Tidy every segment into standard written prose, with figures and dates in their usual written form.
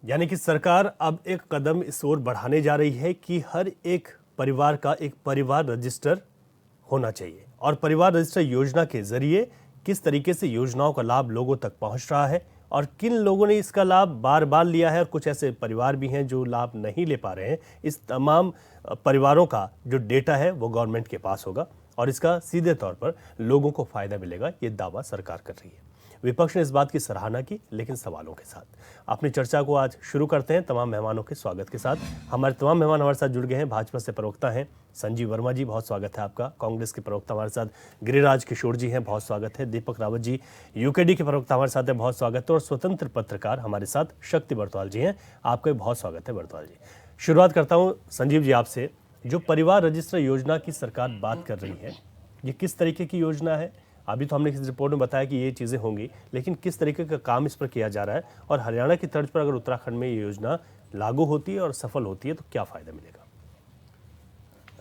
यानी कि सरकार अब एक कदम इस ओर बढ़ाने जा रही है कि हर एक परिवार का एक परिवार रजिस्टर होना चाहिए, और परिवार रजिस्टर योजना के जरिए किस तरीके से योजनाओं का लाभ लोगों तक पहुंच रहा है और किन लोगों ने इसका लाभ बार बार लिया है और कुछ ऐसे परिवार भी हैं जो लाभ नहीं ले पा रहे हैं, इस तमाम परिवारों का जो डेटा है वो गवर्नमेंट के पास होगा और इसका सीधे तौर पर लोगों को फायदा मिलेगा, ये दावा सरकार कर रही है। विपक्ष ने इस बात की सराहना की, लेकिन सवालों के साथ। अपनी चर्चा को आज शुरू करते हैं तमाम मेहमानों के स्वागत के साथ। हमारे तमाम मेहमान हमारे साथ जुड़ गए हैं। भाजपा से प्रवक्ता हैं संजीव वर्मा जी, बहुत स्वागत है आपका। कांग्रेस के प्रवक्ता हमारे साथ गिरिराज किशोर जी हैं, बहुत स्वागत है। दीपक रावत जी यूकेडी के प्रवक्ता हमारे साथ हैं, बहुत स्वागत है। और स्वतंत्र पत्रकार हमारे साथ शक्ति बरतवाल जी हैं, आपका भी बहुत स्वागत है बरतवाल जी। शुरुआत करता हूँ संजीव जी आपसे। जो परिवार रजिस्टर योजना की सरकार बात कर रही है, ये किस तरीके की योजना है? अभी तो हमने इस रिपोर्ट में बताया कि ये चीज़ें होंगी, लेकिन किस तरीके का काम इस पर किया जा रहा है और हरियाणा की तर्ज पर अगर उत्तराखंड में ये योजना लागू होती है और सफल होती है तो क्या फ़ायदा मिलेगा?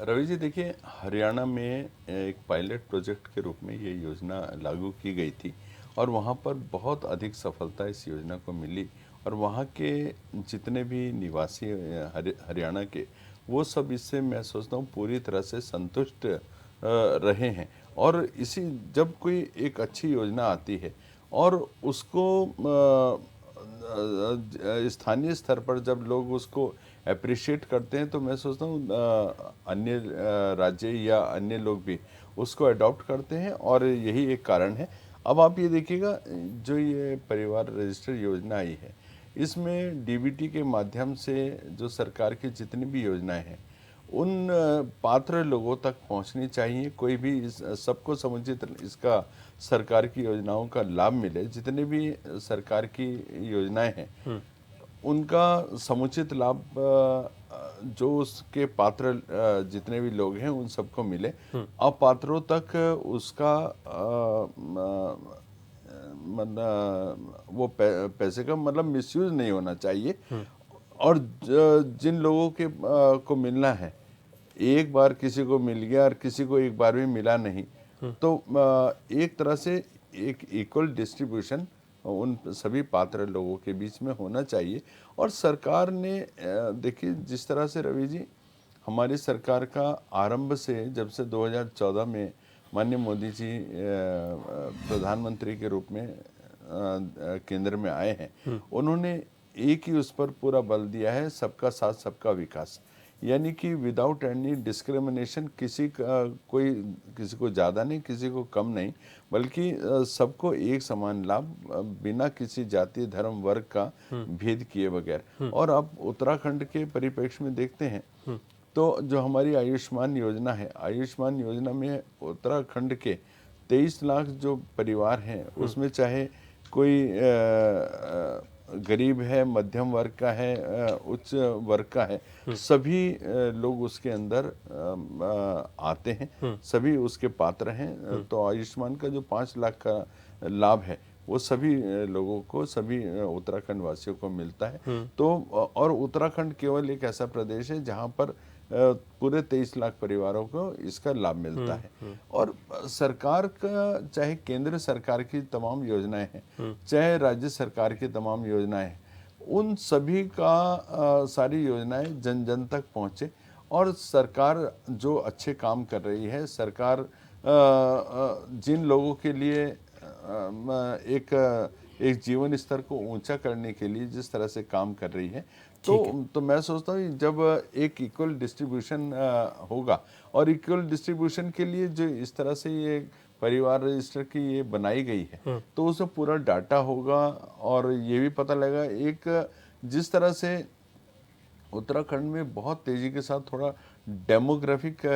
रवि जी, देखिए, हरियाणा में एक पायलट प्रोजेक्ट के रूप में ये योजना लागू की गई थी और वहाँ पर बहुत अधिक सफलता इस योजना को मिली और वहाँ के जितने भी निवासी हरियाणा के, वो सब इससे मैं सोचता हूँ पूरी तरह से संतुष्ट रहे हैं। और इसी जब कोई एक अच्छी योजना आती है और उसको स्थानीय स्तर पर जब लोग उसको अप्रिशिएट करते हैं तो मैं सोचता हूँ अन्य राज्य या अन्य लोग भी उसको अडॉप्ट करते हैं और यही एक कारण है। अब आप ये देखिएगा, जो ये परिवार रजिस्टर योजना आई है, इसमें डीबीटी के माध्यम से जो सरकार की जितनी भी योजनाएं हैं उन पात्र लोगों तक पहुंचनी चाहिए। कोई भी सबको समुचित इसका सरकार की योजनाओं का लाभ मिले। जितने भी सरकार की योजनाएं हैं उनका समुचित लाभ जो उसके पात्र जितने भी लोग हैं उन सबको मिले। अपात्रों तक उसका वो पैसे का मतलब मिसयूज नहीं होना चाहिए। और जिन लोगों के को मिलना है, एक बार किसी को मिल गया और किसी को एक बार भी मिला नहीं, तो एक तरह से एक इक्वल डिस्ट्रीब्यूशन उन सभी पात्र लोगों के बीच में होना चाहिए। और सरकार ने देखिए, जिस तरह से रवि जी, हमारी सरकार का आरंभ से जब से 2014 में माननीय मोदी जी प्रधानमंत्री के रूप में केंद्र में आए हैं, उन्होंने एक ही उस पर पूरा बल दिया है, सबका साथ सबका विकास। यानी कि विदाउट एनी डिस्क्रिमिनेशन, किसी को ज़्यादा नहीं, किसी को कम नहीं, बल्कि सबको एक समान लाभ, बिना किसी जाति धर्म वर्ग का भेद किए बगैर। और आप उत्तराखंड के परिप्रेक्ष्य में देखते हैं तो जो हमारी आयुष्मान योजना है, आयुष्मान योजना में उत्तराखंड के 23 लाख जो परिवार हैं उसमें चाहे कोई गरीब है, मध्यम वर्ग का है, उच्च वर्ग का है, सभी लोग उसके अंदर आते हैं, सभी उसके पात्र हैं। तो आयुष्मान का जो 5 लाख का लाभ है वो सभी लोगों को, सभी उत्तराखंड वासियों को मिलता है। तो और उत्तराखंड केवल एक ऐसा प्रदेश है जहां पर पूरे 23 लाख परिवारों को इसका लाभ मिलता है। और सरकार का, चाहे केंद्र सरकार की तमाम योजनाएं हैं, चाहे राज्य सरकार की तमाम योजनाएं हैं, उन सभी का सारी योजनाएं जन जन तक पहुंचे। और सरकार जो अच्छे काम कर रही है, सरकार जिन लोगों के लिए एक जीवन स्तर को ऊंचा करने के लिए जिस तरह से काम कर रही है, तो मैं सोचता हूँ जब एक इक्वल डिस्ट्रीब्यूशन होगा, और इक्वल डिस्ट्रीब्यूशन के लिए जो इस तरह से ये परिवार रजिस्टर की ये बनाई गई है, तो उसमें पूरा डाटा होगा और ये भी पता लगेगा। एक जिस तरह से उत्तराखंड में बहुत तेजी के साथ थोड़ा डेमोग्राफिक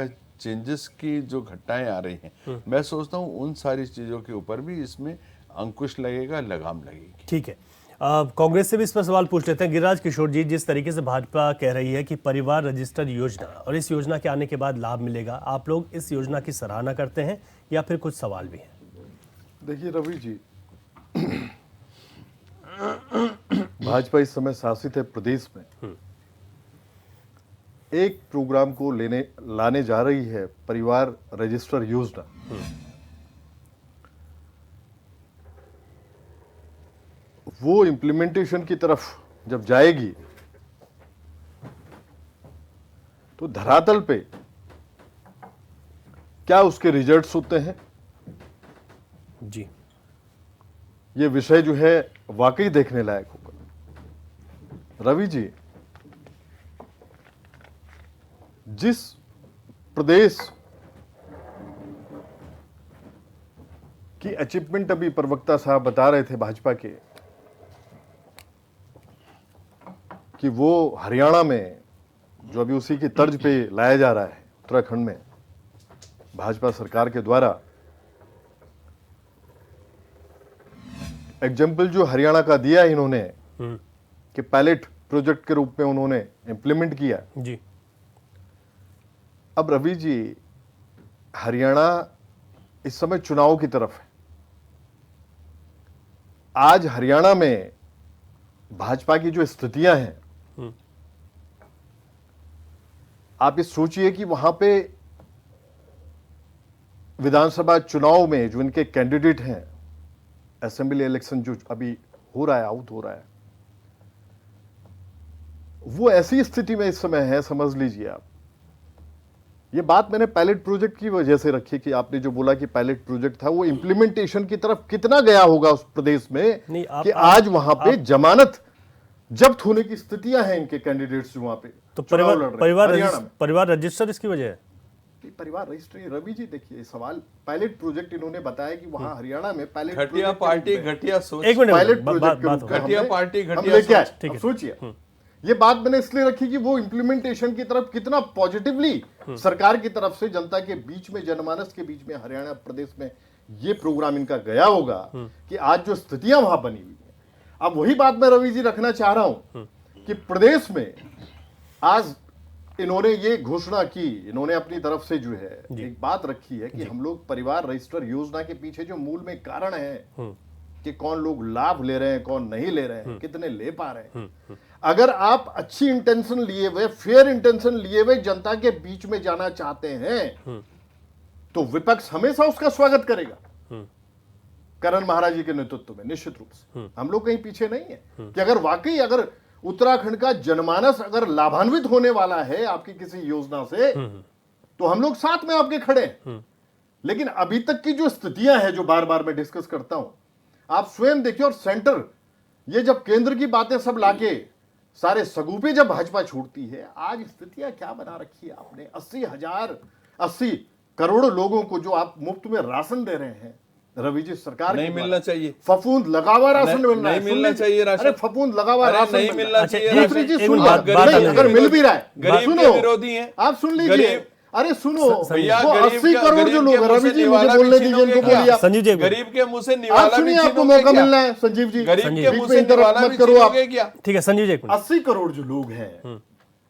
चेंजेस की जो घटनाएं आ रही हैं, मैं सोचता हूँ उन सारी चीज़ों के ऊपर भी इसमें अंकुश लगेगा, लगाम लगेगी। ठीक है, कांग्रेस से भी इस पर सवाल पूछ लेते हैं। गिरिराज किशोर जी, जिस तरीके से भाजपा कह रही है कि परिवार रजिस्टर योजना और इस योजना के आने के बाद लाभ मिलेगा, आप लोग इस योजना की सराहना करते हैं या फिर कुछ सवाल भी हैं? देखिए रवि जी, भाजपा इस समय शासित है प्रदेश में, एक प्रोग्राम को लाने जा रही है, परिवार रजिस्टर योजना। वो इम्प्लीमेंटेशन की तरफ जब जाएगी तो धरातल पे क्या उसके रिजल्ट्स होते हैं, जी ये विषय जो है वाकई देखने लायक होगा। रवि जी, जिस प्रदेश की अचीवमेंट अभी प्रवक्ता साहब बता रहे थे भाजपा के, कि वो हरियाणा में जो अभी उसी की तर्ज पे लाया जा रहा है उत्तराखंड में भाजपा सरकार के द्वारा, एग्जाम्पल जो हरियाणा का दिया इन्होंने कि पायलट प्रोजेक्ट के रूप में उन्होंने इंप्लीमेंट किया। जी अब रवि जी, हरियाणा इस समय चुनाव की तरफ है। आज हरियाणा में भाजपा की जो स्थितियां हैं, आप ये सोचिए कि वहां पे विधानसभा चुनाव में जो इनके कैंडिडेट हैं, असेंबली इलेक्शन जो अभी हो रहा है, आउट हो रहा है, वो ऐसी स्थिति में इस समय है, समझ लीजिए आप। ये बात मैंने पायलट प्रोजेक्ट की वजह से रखी कि आपने जो बोला कि पायलट प्रोजेक्ट था वो इंप्लीमेंटेशन की तरफ कितना गया होगा उस प्रदेश में, कि आज वहां पे जमानत जब्त होने की स्थितियां हैं इनके कैंडिडेट्स जो वहां पे तो चुनाव लड़ रहे हैं हरियाणा में। परिवार रजिस्टर इसकी वजह है। परिवार रजिस्ट्री, रवि जी देखिए सवाल, पायलट प्रोजेक्ट इन्होंने बताया कि वहां हरियाणा में पायलट घटिया पार्टी घटिया सोच, एक मिनट पायलट बात प्रोजेक्ट के बात रूप में घटिया हमने- पार्टी हम घटिया लेके आए। सोच। ठीक है। अब सोचिए, ये बात मैंने इसलिए रखी कि वो इंप्लीमेंटेशन की तरफ कितना पॉजिटिवली सरकार की तरफ से जनता के बीच में, जनमानस के बीच में हरियाणा प्रदेश में ये प्रोग्राम इनका गया होगा कि आज जो स्थितियां वहां बनी हुई है। अब वही बात मैं रवि जी रखना चाह रहा हूं कि प्रदेश में आज इन्होंने ये घोषणा की, इन्होंने अपनी तरफ से जो है एक बात रखी है कि हम लोग परिवार रजिस्टर योजना के पीछे जो मूल में कारण है कि कौन लोग लाभ ले रहे हैं, कौन नहीं ले रहे हैं, कितने ले पा रहे हैं। अगर आप अच्छी इंटेंशन लिए हुए, फेयर इंटेंशन लिए हुए जनता के बीच में जाना चाहते हैं तो विपक्ष हमेशा उसका स्वागत करेगा। करण महाराज जी के नेतृत्व में निश्चित रूप से हम लोग कहीं पीछे नहीं है कि अगर वाकई अगर उत्तराखंड का जनमानस अगर लाभान्वित होने वाला है आपकी किसी योजना से तो हम लोग साथ में आपके खड़े हैं। लेकिन अभी तक की जो स्थितियां हैं जो बार बार मैं डिस्कस करता हूं, आप स्वयं देखिए, और सेंटर ये जब केंद्र की बातें सब लाके सारे सगुपे जब भाजपा छोड़ती है, आज स्थितियां क्या बना रखी है आपने। 80 करोड़ लोगों को जो आप मुफ्त में राशन दे रहे हैं रवि जी, सरकार नहीं मिलना चाहिए, फफूंद लगा हुआ राशन मिलना नहीं मिलना चाहिए राशन। अरे फफूंद लगा हुआ राशन नहीं मिलना चाहिए अच्छा, दूसरी एक चीज मिनट, सुनो, बात नहीं, अगर मिल भी रहा है, गरीब सुनो, के विरोधी हैं आप सुन लीजिए। अरे सुनो, भैया, वो गरीब 80 का- करोड़ गरीब जो के लोग, मुंह रवि से जी मुझे निवाला बोलने भी दीजिए, छीनोगे इनको क्या? बोलिए आप। संजीव जी गरीब के मुंह से आप निवाला भी सुनिए, आपको छीनोगे मौका क्या? मिलना है संजीव जी। गरीब के बीच मुंह में से इंटरप्ट निवाला मत भी करो आप। छीनोगे क्या? ठीक है संजीव जी, एक मिनट। 80 करोड़ जो लोग हैं,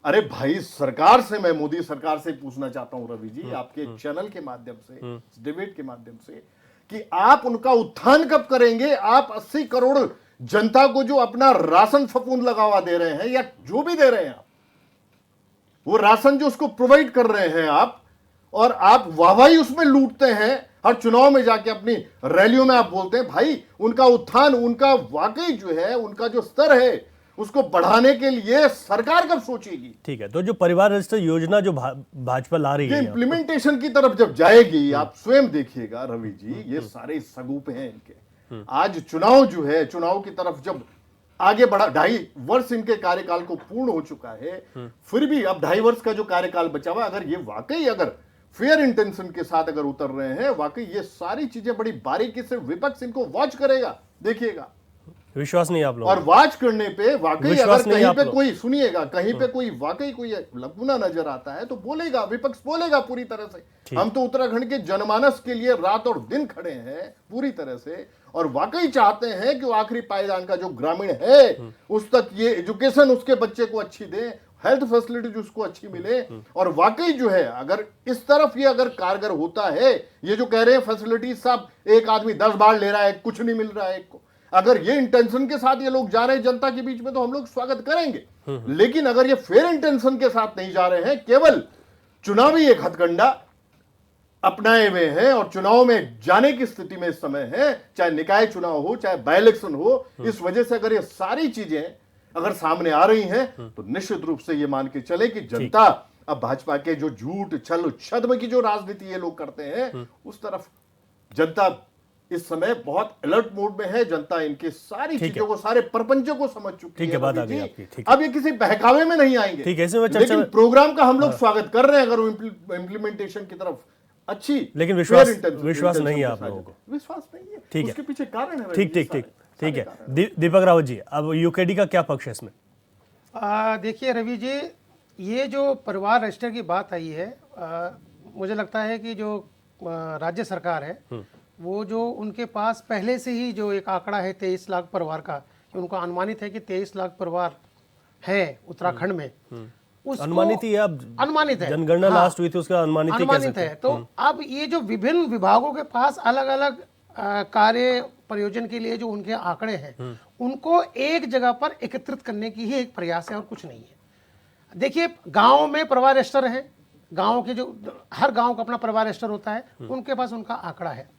अरे भाई सरकार से, मैं मोदी सरकार से पूछना चाहता हूं रवि जी, आपके चैनल के माध्यम से, डिबेट के माध्यम से, कि आप उनका उत्थान कब करेंगे। आप 80 करोड़ जनता को जो अपना राशन फफूंद लगा हुआ दे रहे हैं या जो भी दे रहे हैं आप, वो राशन जो उसको प्रोवाइड कर रहे हैं आप, और आप वाहवाही उसमें लूटते हैं। हर चुनाव में जाके अपनी रैलियों में आप बोलते हैं, भाई उनका उत्थान, उनका वाकई जो है उनका जो स्तर है उसको बढ़ाने के लिए सरकार कब सोचेगी। ठीक है, तो जो परिवार रजिस्टर योजना जो भाजपा ला रही ये है, इंप्लीमेंटेशन की तरफ जब जाएगी, आप स्वयं देखिएगा रवि जी, ये सारे सगुप हैं इनके। आज चुनाव जो है, चुनाव की तरफ जब आगे बढ़ा, 2.5 वर्ष इनके कार्यकाल को पूर्ण हो चुका है, फिर भी अब 2.5 वर्ष का जो कार्यकाल बचा हुआ, अगर ये वाकई अगर फेयर इंटेंशन के साथ अगर उतर रहे हैं, वाकई ये सारी चीजें बड़ी बारीकी से विपक्ष इनको वॉच करेगा, देखिएगा। विश्वास नहीं आप लोग, और वॉच करने पे वाकई विश्वास अगर नहीं कहीं आप पे लोग। कोई, सुनिएगा, कहीं पे कोई वाकई कोई लकुना नजर आता है तो बोलेगा, विपक्ष बोलेगा पूरी तरह से। हम तो उत्तराखंड के जनमानस के लिए रात और दिन खड़े हैं पूरी तरह से, और वाकई चाहते हैं कि वो आखिरी पायदान का जो ग्रामीण है उस तक ये एजुकेशन उसके बच्चे को अच्छी दे, हेल्थ फैसिलिटी उसको अच्छी मिले। और वाकई जो है अगर इस तरफ ये अगर कारगर होता है, ये जो कह रहे हैं फैसिलिटी सब एक आदमी 10 बार ले रहा है, कुछ नहीं मिल रहा है एक को, अगर ये इंटेंशन के साथ ये लोग जा रहे हैं जनता के बीच में तो हम लोग स्वागत करेंगे। लेकिन अगर ये फेयर इंटेंशन के साथ नहीं जा रहे हैं, केवल चुनावी एक हथकंडा अपनाए हुए हैं और चुनाव में जाने की स्थिति में इस समय है, चाहे निकाय चुनाव हो, चाहे बाय इलेक्शन हो, इस वजह से अगर ये सारी चीजें अगर सामने आ रही हैं तो निश्चित रूप से ये मान के चले कि जनता अब भाजपा के जो झूठ छल छद्म की जो राजनीति ये लोग करते हैं उस तरफ जनता इस समय बहुत अलर्ट मोड में है। जनता इनके सारी चीजों को, सारे प्रपंचों को समझ चुकी ठीक है, बात आ गई आपकी, ठीक अब ये किसी बहकावे में नहीं आएंगे। ठीक है, इसमें लेकिन प्रोग्राम का हम लोग स्वागत कर रहे हैं अगर वो इम्प्लीमेंटेशन की तरफ अच्छी, लेकिन विश्वास नहीं है आप लोगों को, विश्वास नहीं है, ठीक है, उसके पीछे कारण है। ठीक ठीक ठीक ठीक है। दीपक रावत जी, अब यूकेडी का क्या पक्ष है इसमें? देखिए रवि जी, ये जो परिवार रजिस्टर की बात आई है, मुझे लगता है कि जो राज्य सरकार है वो जो उनके पास पहले से ही जो एक आंकड़ा है 23 लाख परिवार का, उनको अनुमानित है कि 23 लाख परिवार है उत्तराखंड में। अनुमानित ही अब अनुमानित है, जनगणना लास्ट हुई थी उसका अनुमानित है। तो अब ये जो विभिन्न विभागों के पास अलग अलग कार्य प्रयोजन के लिए जो उनके आंकड़े हैं उनको एक जगह पर एकत्रित करने की ही एक प्रयास है और कुछ नहीं है। देखिए, गांव में परिवार रजिस्टर है, गांव के जो हर गांव का अपना परिवार रजिस्टर होता है, उनके पास उनका आंकड़ा है।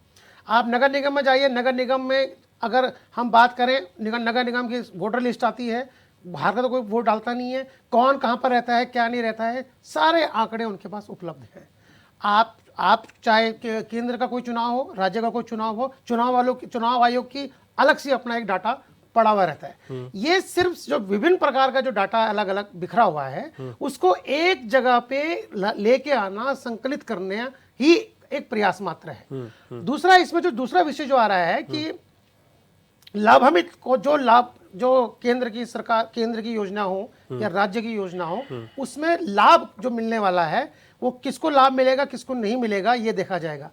आप नगर निगम में जाइए, नगर निगम में अगर हम बात करें, नगर निगम की वोटर लिस्ट आती है, बाहर का तो कोई वोट डालता नहीं है, कौन कहाँ पर रहता है क्या नहीं रहता है, सारे आंकड़े उनके पास उपलब्ध हैं। आप चाहे केंद्र का कोई चुनाव हो, राज्य का कोई चुनाव हो, चुनाव आयोग की अलग से अपना एक डाटा पड़ा हुआ रहता है। ये सिर्फ जो विभिन्न प्रकार का जो डाटा अलग अलग बिखरा हुआ है उसको एक जगह पे लेके आना, संकलित करने ही एक प्रयास मात्र है। दूसरा, इसमें जो दूसरा विषय जो आ रहा है कि लाभान्वित को जो केंद्र की सरकार, केंद्र की योजना हो या राज्य की योजना हो, उसमें लाभ जो मिलने वाला है वो किसको लाभ मिलेगा किसको नहीं मिलेगा ये देखा जाएगा।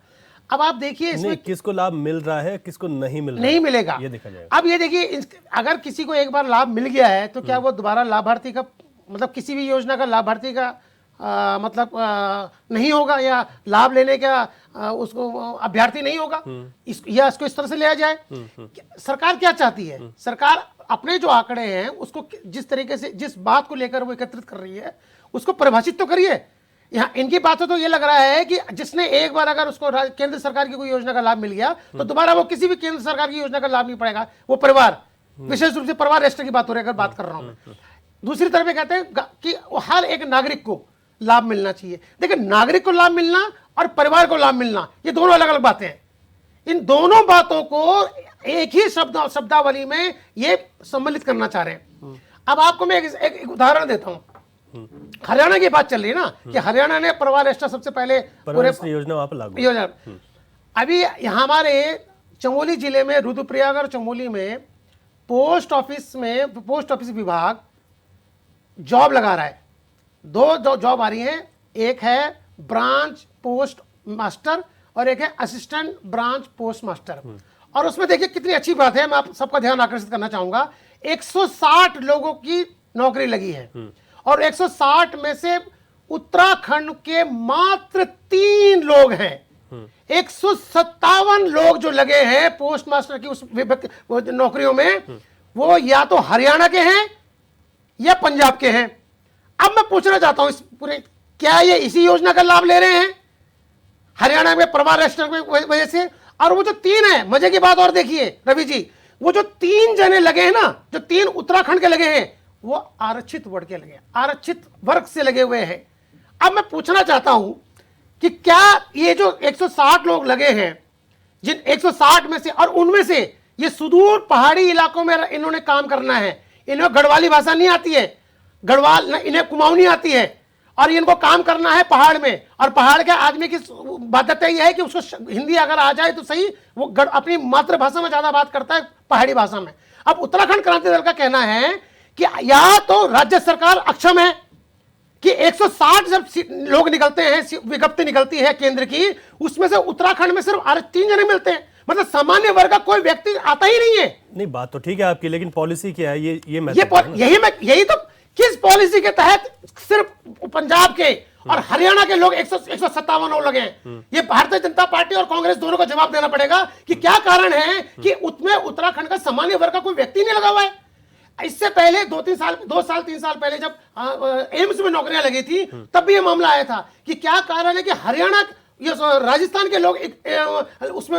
अब आप देखिए इसमें किसको लाभ मिल रहा है किसको नहीं मिलेगा ये देखा जाएगा। अब ये देखिए, अगर किसी को एक बार लाभ मिल गया है तो क्या वो दोबारा लाभार्थी का मतलब किसी भी योजना का लाभार्थी का नहीं होगा या लाभ लेने का उसको अभ्यर्थी नहीं होगा, या इसको इस तरह से लिया जाए। सरकार क्या चाहती है? सरकार अपने जो आंकड़े हैं उसको जिस तरीके से, जिस बात को लेकर वो एकत्रित कर रही है उसको परिभाषित तो करिए। यहाँ इनकी बातों तो ये लग रहा है कि जिसने एक बार अगर उसको केंद्र सरकार की कोई योजना का लाभ मिल गया तो दोबारा वो किसी भी केंद्र सरकार की योजना का लाभ नहीं पड़ेगा। वो परिवार, विशेष रूप से परिवार रजिस्टर की बात हो रही है, अगर बात कर रहा हूं मैं। दूसरी तरफ कहते हैं कि हर एक नागरिक को लाभ मिलना चाहिए। देखिए, नागरिक को लाभ मिलना और परिवार को लाभ मिलना ये दोनों अलग अलग बातें हैं। इन दोनों बातों को एक ही शब्दावली में ये सम्मिलित करना चाह रहे हैं। अब आपको मैं एक उदाहरण देता हूं। हरियाणा की बात चल रही है ना कि हरियाणा ने परिवार रजिस्टर सबसे पहले पूरे योजना वहां पर लागू योजना। अभी यहाँ हमारे चमोली जिले में, रुद्रप्रयाग और चमोली में पोस्ट ऑफिस विभाग जॉब लगा रहा है। दो जॉब आ रही हैं, एक है ब्रांच पोस्ट मास्टर और एक है असिस्टेंट ब्रांच पोस्ट मास्टर। और उसमें देखिए कितनी अच्छी बात है, मैं आप सबका ध्यान आकर्षित करना चाहूंगा। 160 लोगों की नौकरी लगी है और 160 में से उत्तराखंड के मात्र 3 लोग हैं। 157 लोग जो लगे हैं पोस्ट मास्टर की उस नौकरियों में, वो या तो हरियाणा के हैं या पंजाब के हैं। अब मैं पूछना चाहता हूं इस पूरे, क्या ये इसी योजना का लाभ ले रहे हैं हरियाणा में परिवार रजिस्टर की वजह से? और वो जो 3 है, मजे की बात और देखिए रवि जी, वो जो 3 जने लगे हैं ना, जो 3 उत्तराखंड के लगे हैं, वो आरक्षित वर्ग के लगे, आरक्षित वर्ग से लगे हुए हैं। अब मैं पूछना चाहता हूं कि क्या ये जो 160 लोग लगे हैं, जिन 160 में से, और उनमें से ये सुदूर पहाड़ी इलाकों में इन्होंने काम करना है, इन्हें गढ़वाली भाषा नहीं आती है, इन्हें कुमाऊनी आती है, और इनको काम करना है पहाड़ में, और पहाड़ के आदमी की बाध्यता यह है कि उसको हिंदी अगर आ जाए तो सही, वो अपनी मातृभाषा में ज्यादा बात करता है पहाड़ी भाषा में। अब उत्तराखंड क्रांति दल का कहना है कि या तो राज्य सरकार अक्षम है कि 160 जब लोग निकलते हैं, विज्ञप्ति निकलती है केंद्र की, उसमें से उत्तराखंड में सिर्फ 3 जने मिलते हैं, मतलब सामान्य वर्ग का कोई व्यक्ति आता ही नहीं है। नहीं, बात तो ठीक है आपकी, लेकिन पॉलिसी क्या है यही तो किस पॉलिसी के तहत सिर्फ पंजाब के और हरियाणा के लोग 157 लोग लगे हैं? ये भारतीय जनता पार्टी और कांग्रेस दोनों को जवाब देना पड़ेगा कि क्या कारण है कि उसमें उत्तराखंड का सामान्य वर्ग का कोई व्यक्ति नहीं लगा हुआ है। इससे पहले 2 साल 3 साल पहले जब एम्स में नौकरियां लगी थी, तब भी यह मामला आया था कि क्या कारण है कि हरियाणा ये राजस्थान के लोग उसमें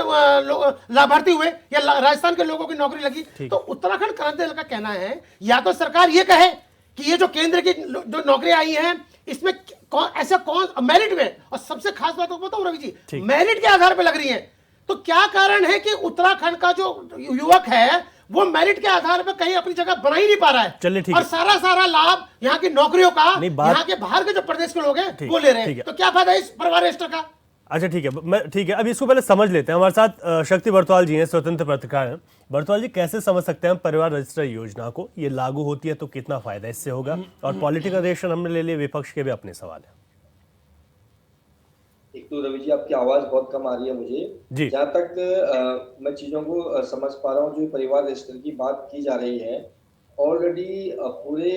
लाभार्थी हुए या राजस्थान के लोगों की नौकरी लगी। तो उत्तराखंड क्रांति दल का कहना है या तो सरकार ये कहे कि ये जो केंद्र की जो नौकरियां आई हैं इसमें ऐसा कौन मेरिट में, और सबसे खास बात बताऊं रवि जी, मेरिट के आधार पर लग रही है। तो क्या कारण है कि उत्तराखंड का जो युवक है वो मेरिट के आधार पर कहीं अपनी जगह बना ही नहीं पा रहा है। चलिए ठीक और है। सारा लाभ यहाँ की नौकरियों का यहाँ के बाहर के जो प्रदेश के लोग हैं वो ले रहे हैं। तो क्या फायदा इस परिवार रजिस्टर का? अच्छा ठीक है, ठीक है, अब इसको पहले समझ लेते हैं। हमारे साथ शक्ति बरतवाल जी हैं, स्वतंत्र पत्रकार हैं। बरतवाल जी, कैसे समझ सकते हैं हम परिवार रजिस्टर योजना को? ये लागू होती है तो कितना फायदा इससे होगा? और पॉलिटिकल रिएक्शन हमने ले लिए, विपक्ष के भी अपने सवाल है। एक तो रवि जी आपकी आवाज बहुत कम आ रही है मुझे। जहाँ तक मैं चीजों को समझ पा रहा हूँ, जो परिवार रजिस्टर की बात की जा रही है, ऑलरेडी पूरे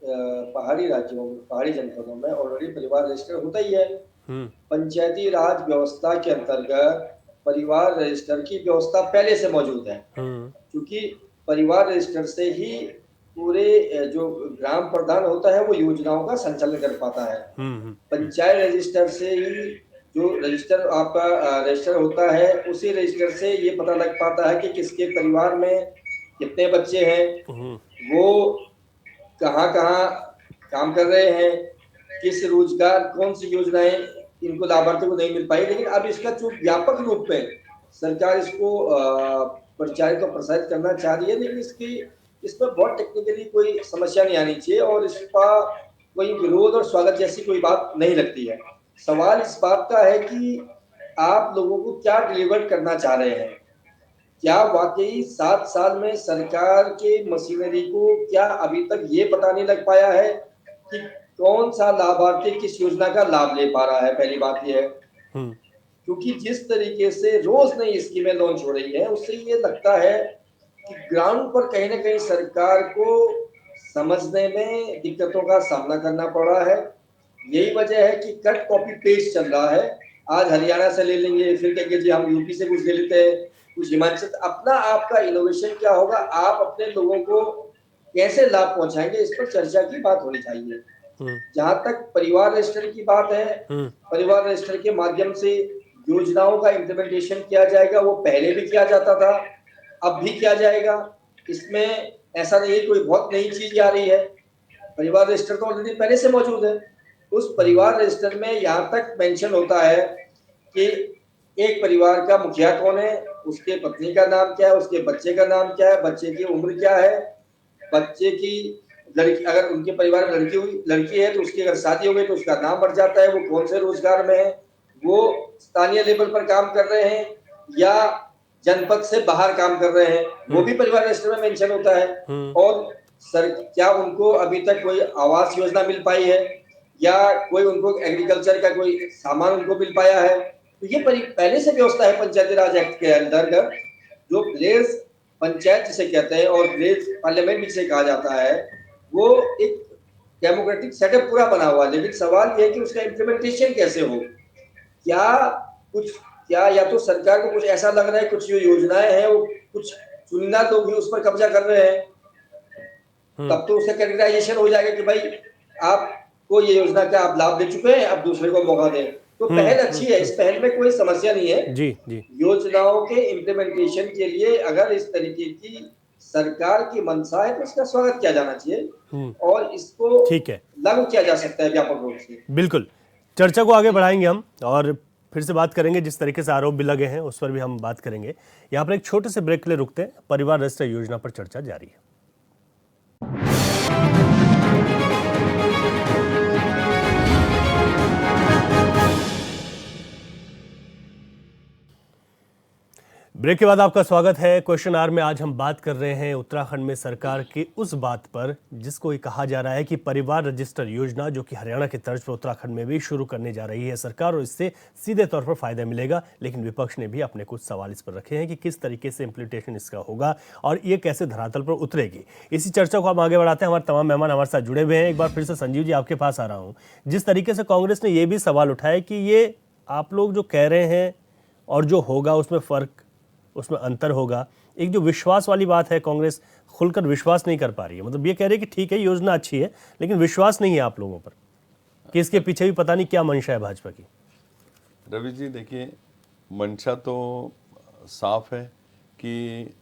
पहाड़ी राज्यों में, पहाड़ी जनपदों में ऑलरेडी परिवार रजिस्टर होता ही है। पंचायती राज व्यवस्था के अंतर्गत परिवार रजिस्टर की व्यवस्था पहले से मौजूद है, क्योंकि परिवार रजिस्टर से ही पूरे जो ग्राम प्रधान होता है वो योजनाओं का संचालन कर पाता है। पंचायत रजिस्टर से ही जो रजिस्टर आपका रजिस्टर होता है, उसी रजिस्टर से ये पता लग पाता है कि किसके परिवार में कितने बच्चे हैं, वो कहाँ काम कर रहे हैं, किस रोजगार, कौन सी योजनाएं इनको लाभार्थी को नहीं मिल पाई। लेकिन अब इसका जो व्यापक रूप में सरकार इसको प्रचारित और प्रसारित करना चाह रही है, लेकिन इसमें बहुत टेक्निकली कोई समस्या नहीं आनी चाहिए और इसका कोई विरोध और स्वागत जैसी कोई बात नहीं लगती है। सवाल इस बात का है कि आप लोगों को क्या डिलीवर करना चाह रहे हैं। क्या वाकई 7 साल में सरकार के मशीनरी को क्या अभी तक ये पता नहीं लग पाया है कि कौन सा लाभार्थी किस योजना का लाभ ले पा रहा है? पहली बात यह है, क्योंकि जिस तरीके से रोज नई स्कीमें लॉन्च हो रही है, उससे ये लगता है कि ग्राउंड पर कहीं ना कहीं सरकार को समझने में दिक्कतों का सामना करना पड़ा है। यही वजह है कि कट कॉपी पेस्ट चल रहा है। आज हरियाणा से ले लेंगे, फिर कहेंगे जी हम यूपी से कुछ ले लेते हैं, कुछ हिमाचल। अपना आपका इनोवेशन क्या होगा, आप अपने लोगों को कैसे लाभ पहुंचाएंगे, इस पर चर्चा की बात होनी चाहिए। जहां तक परिवार रजिस्टर की बात है, परिवार रजिस्टर के माध्यम से योजनाओं का इम्प्लीमेंटेशन किया जाएगा। वो पहले भी किया जाता था, अब भी किया जाएगा। इसमें ऐसा नहीं है कोई बहुत नई चीज आ रही है। परिवार रजिस्टर तो ऑलरेडी पहले से मौजूद है। उस परिवार रजिस्टर में यहाँ तक मेंशन होता है कि एक परिवार का मुखिया कौन है, उसके पत्नी का नाम क्या है, उसके बच्चे का नाम क्या है, बच्चे की उम्र क्या है, बच्चे की लड़की, अगर उनके परिवार में लड़की है तो उसकी अगर शादी हो गई तो उसका नाम बढ़ जाता है, वो कौन से रोजगार में है, वो स्थानीय लेवल पर काम कर रहे हैं या जनपद से बाहर काम कर रहे हैं, वो भी परिवार रजिस्टर में मेंशन होता है। और क्या उनको अभी तक कोई आवास योजना मिल पाई है या कोई उनको एग्रीकल्चर का कोई सामान उनको मिल पाया है। तो ये पहले से व्यवस्था है पंचायती राज एक्ट के अंतर्गत, जो विलेज पंचायत जिसे कहते हैं और विलेज पार्लियामेंट जिसे कहा जाता है, वो एक डेमोक्रेटिक सेटअप पूरा बना हुआ है। लेकिन सवाल ये है कि उसका इम्प्लीमेंटेशन कैसे हो। क्या या तो सरकार को कुछ ऐसा लग रहा है कुछ जो योजनाएं हैं वो कुछ चुनिंदा लोग ही उस पर कब्जा कर रहे हैं, तब तो उसका कैटेगराइजेशन हो जाएगा कि भाई आपको ये योजना का आप लाभ दे चुके हैं, अब दूसरे को मौका दें। तो पहल अच्छी है, इस पहल में कोई समस्या नहीं है। जी। योजनाओं के इम्प्लीमेंटेशन के लिए अगर इस तरीके की सरकार की मंशा है तो इसका स्वागत किया जाना चाहिए और इसको ठीक है लागू किया जा सकता है व्यापक रूप से। बिल्कुल, चर्चा को आगे बढ़ाएंगे हम और फिर से बात करेंगे। जिस तरीके से आरोप भी लगे हैं उस पर भी हम बात करेंगे। यहाँ पर एक छोटे से ब्रेक के लिए रुकते हैं। परिवार रजिस्टर योजना पर चर्चा जारी है। ब्रेक के बाद आपका स्वागत है। क्वेश्चन आवर में आज हम बात कर रहे हैं उत्तराखंड में सरकार की उस बात पर जिसको ये कहा जा रहा है कि परिवार रजिस्टर योजना, जो कि हरियाणा की तर्ज पर उत्तराखंड में भी शुरू करने जा रही है सरकार, और इससे सीधे तौर पर फायदा मिलेगा। लेकिन विपक्ष ने भी अपने कुछ सवाल इस पर रखे हैं कि किस तरीके से इम्प्लीमेंटेशन इसका होगा और ये कैसे धरातल पर उतरेगी। इसी चर्चा को हम आगे बढ़ाते हैं। हमारे तमाम मेहमान हमारे साथ जुड़े हुए हैं। एक बार फिर से संजीव जी आपके पास आ रहा हूँ। जिस तरीके से कांग्रेस ने ये भी सवाल उठाया कि ये आप लोग जो कह रहे हैं और जो होगा उसमें फर्क, उसमें अंतर होगा। एक जो विश्वास वाली बात है, कांग्रेस खुलकर विश्वास नहीं कर पा रही है। मतलब ये कह रही है कि ठीक है योजना अच्छी है, लेकिन विश्वास नहीं है आप लोगों पर कि इसके पीछे भी पता नहीं क्या मंशा है भाजपा की। रवि जी देखिए, मंशा तो साफ है कि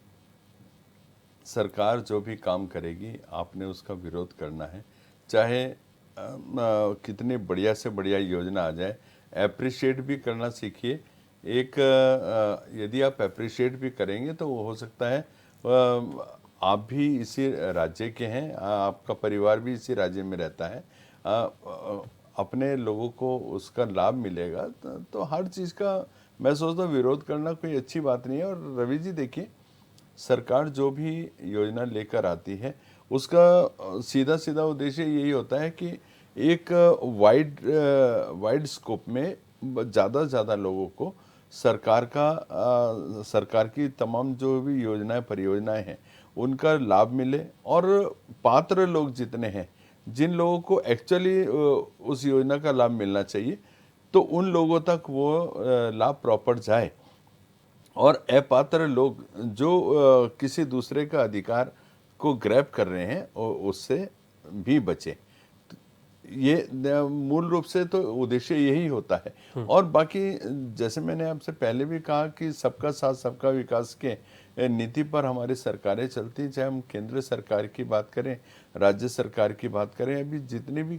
सरकार जो भी काम करेगी आपने उसका विरोध करना है, चाहे कितनी बढ़िया से बढ़िया योजना आ जाए। एप्रिशिएट भी करना सीखिए। एक यदि आप एप्रिशिएट भी करेंगे तो वो हो सकता है आप भी इसी राज्य के हैं, आपका परिवार भी इसी राज्य में रहता है, अपने लोगों को उसका लाभ मिलेगा। तो हर चीज़ का मैं सोचता हूँ विरोध करना कोई अच्छी बात नहीं है। और रवि जी देखिए, सरकार जो भी योजना लेकर आती है उसका सीधा सीधा उद्देश्य यही होता है कि एक वाइड स्कोप में ज़्यादा से ज़्यादा लोगों को सरकार की तमाम जो भी योजनाएं परियोजनाएं हैं उनका लाभ मिले, और पात्र लोग जितने हैं, जिन लोगों को एक्चुअली उस योजना का लाभ मिलना चाहिए, तो उन लोगों तक वो लाभ प्रॉपर जाए, और अपात्र लोग जो किसी दूसरे का अधिकार को ग्रैब कर रहे हैं उससे भी बचे। ये मूल रूप से तो उद्देश्य यही होता है। और बाकी जैसे मैंने आपसे पहले भी कहा कि सबका साथ सबका विकास के नीति पर हमारी सरकारें चलती हैं, चाहे हम केंद्र सरकार की बात करें, राज्य सरकार की बात करें, अभी जितनी भी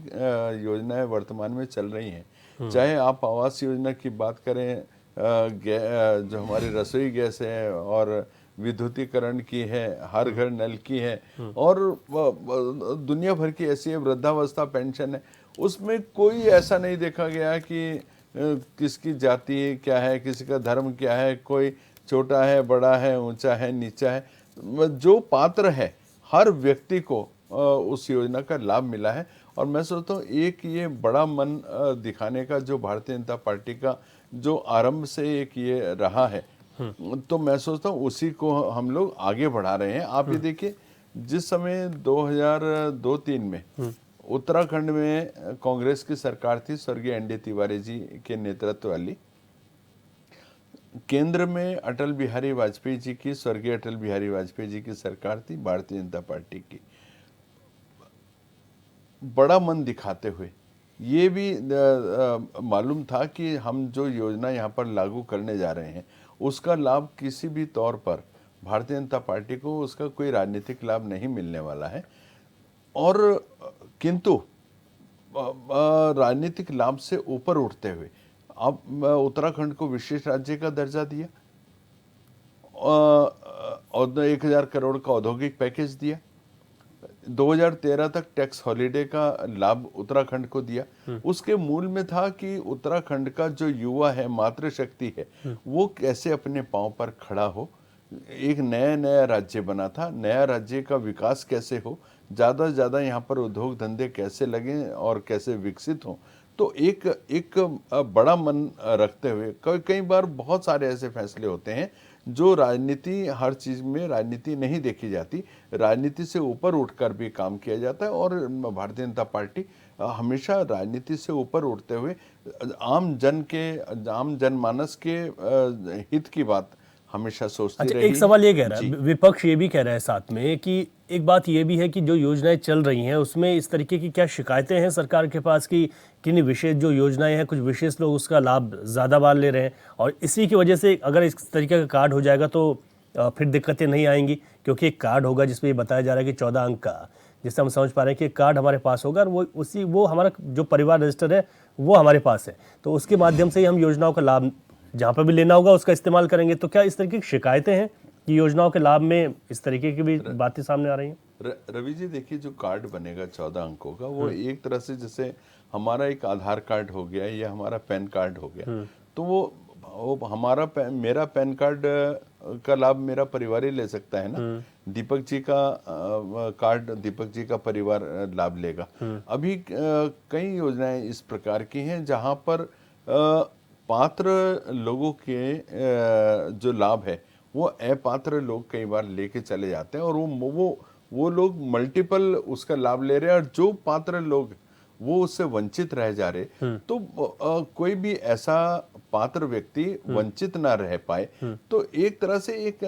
योजनाएं वर्तमान में चल रही हैं, चाहे आप आवास योजना की बात करें, जो हमारी रसोई गैस है और विद्युतीकरण की है, हर घर नल की है, और दुनिया भर की ऐसी है, वृद्धावस्था पेंशन है, उसमें कोई ऐसा नहीं देखा गया कि किसकी जाति क्या है, किसी का धर्म क्या है, कोई छोटा है, बड़ा है, ऊंचा है, नीचा है, जो पात्र है हर व्यक्ति को उस योजना का लाभ मिला है। और मैं सोचता हूँ एक ये बड़ा मन दिखाने का जो भारतीय जनता पार्टी का जो आरंभ से एक ये रहा है, तो मैं सोचता हूँ उसी को हम लोग आगे बढ़ा रहे हैं। आप ये देखिए, जिस समय 2002-03 में उत्तराखंड में कांग्रेस की सरकार थी, स्वर्गीय एन डी तिवारी जी के नेतृत्व वाली, केंद्र में अटल बिहारी वाजपेयी जी की, स्वर्गीय अटल बिहारी वाजपेयी जी की सरकार थी, भारतीय जनता पार्टी की। बड़ा मन दिखाते हुए ये भी मालूम था कि हम जो योजना यहाँ पर लागू करने जा रहे हैं उसका लाभ किसी भी तौर पर भारतीय जनता पार्टी को उसका कोई राजनीतिक लाभ नहीं मिलने वाला है, और किंतु राजनीतिक लाभ से ऊपर उठते हुए अब उत्तराखंड को विशेष राज्य का दर्जा दिया, और 1000 करोड़ का औद्योगिक पैकेज दिया, 2013 तक टैक्स हॉलिडे का लाभ उत्तराखंड को दिया। उसके मूल में था कि उत्तराखंड का जो युवा है, मातृशक्ति है, वो कैसे अपने पांव पर खड़ा हो, एक नया राज्य बना था, नया राज्य का विकास कैसे हो, ज़्यादा से ज़्यादा यहाँ पर उद्योग धंधे कैसे लगें और कैसे विकसित हों। तो एक बड़ा मन रखते हुए कई बार बहुत सारे ऐसे फैसले होते हैं जो राजनीति, हर चीज़ में राजनीति नहीं देखी जाती, राजनीति से ऊपर उठकर भी काम किया जाता है, और भारतीय जनता पार्टी हमेशा राजनीति से ऊपर उठते हुए आम जनमानस के हित की बात हमेशा सोचती रही। एक सवाल ये कह रहा है, विपक्ष ये भी कह रहा है साथ में कि एक बात ये भी है कि जो योजनाएं चल रही हैं उसमें इस तरीके की क्या शिकायतें हैं सरकार के पास कि किन्हीं विशेष जो योजनाएं हैं कुछ विशेष लोग उसका लाभ ज़्यादा बार ले रहे हैं, और इसी की वजह से अगर इस तरीके का कार्ड हो जाएगा तो फिर दिक्कतें नहीं आएंगी, क्योंकि एक कार्ड होगा जिसमें ये बताया जा रहा है कि 14 अंक का, जिससे हम समझ पा रहे हैं कि एक कार्ड हमारे पास होगा और वो हमारा जो परिवार रजिस्टर है वो हमारे पास है, तो उसके माध्यम से ही हम योजनाओं का लाभ जहाँ पर भी लेना होगा उसका इस्तेमाल करेंगे। तो क्या इस तरीके की शिकायतें हैं कि योजनाओं के लाभ में इस तरीके की भी बातें सामने आ रही हैं? रवि जी देखिए, जो कार्ड बनेगा 14 अंकों का, वो एक तरह से जैसे हमारा एक आधार कार्ड हो गया या हमारा पैन कार्ड हो गया, तो वो मेरा पैन कार्ड का लाभ मेरा परिवार ही ले सकता है ना, दीपक जी का कार्ड दीपक जी का परिवार लाभ लेगा। अभी कई योजनाएं इस प्रकार की हैं जहां पर पात्र लोगों के जो लाभ है वो अपात्र लोग कई बार लेके चले जाते हैं, और वो लोग मल्टीपल उसका लाभ ले रहे हैं, और जो पात्र लोग वो उससे वंचित रह जा रहे, तो कोई भी ऐसा पात्र व्यक्ति वंचित ना रह पाए। तो एक तरह से एक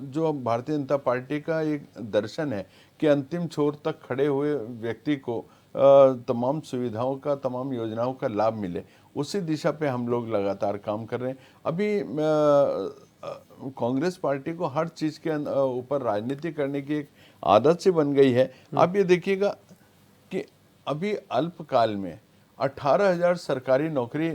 जो भारतीय जनता पार्टी का एक दर्शन है कि अंतिम छोर तक खड़े हुए व्यक्ति को तमाम सुविधाओं का, तमाम योजनाओं का लाभ मिले, उसी दिशा पे हम लोग लगातार काम कर रहे हैं। अभी कांग्रेस पार्टी को हर चीज के ऊपर राजनीति करने की एक आदत से बन गई है। आप ये देखिएगा कि अभी अल्पकाल में 18,000 सरकारी नौकरी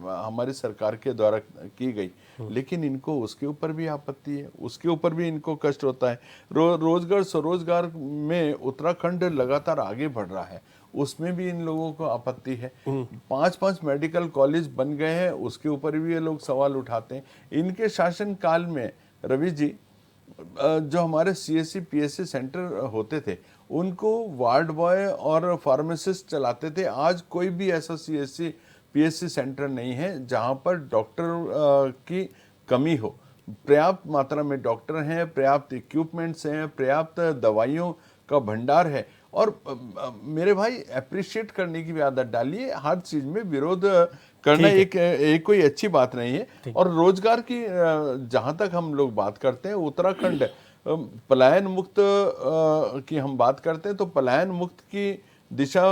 हमारी सरकार के द्वारा की गई, लेकिन इनको उसके ऊपर भी आपत्ति है, उसके ऊपर भी इनको कष्ट होता है। रोजगार स्वरोजगार में उत्तराखंड लगातार आगे बढ़ रहा है, उसमें भी इन लोगों को आपत्ति है। 5-5 मेडिकल कॉलेज बन गए हैं, उसके ऊपर भी ये लोग सवाल उठाते हैं। इनके शासन काल में रवि जी, जो हमारे CSC PSC सेंटर होते थे, उनको वार्ड बॉय और फार्मासिस्ट चलाते थे। आज कोई भी ऐसा CSC PSC सेंटर नहीं है जहां पर डॉक्टर की कमी हो। पर्याप्त मात्रा में डॉक्टर हैं, पर्याप्त इक्विपमेंट्स हैं, पर्याप्त दवाइयों का भंडार है। और मेरे भाई, अप्रिशिएट करने की भी आदत डालिए, हर चीज में विरोध करना एक कोई अच्छी बात नहीं है। और रोजगार की जहां तक हम लोग बात करते हैं, उत्तराखंड पलायन मुक्त की हम बात करते हैं, तो पलायन मुक्त की दिशा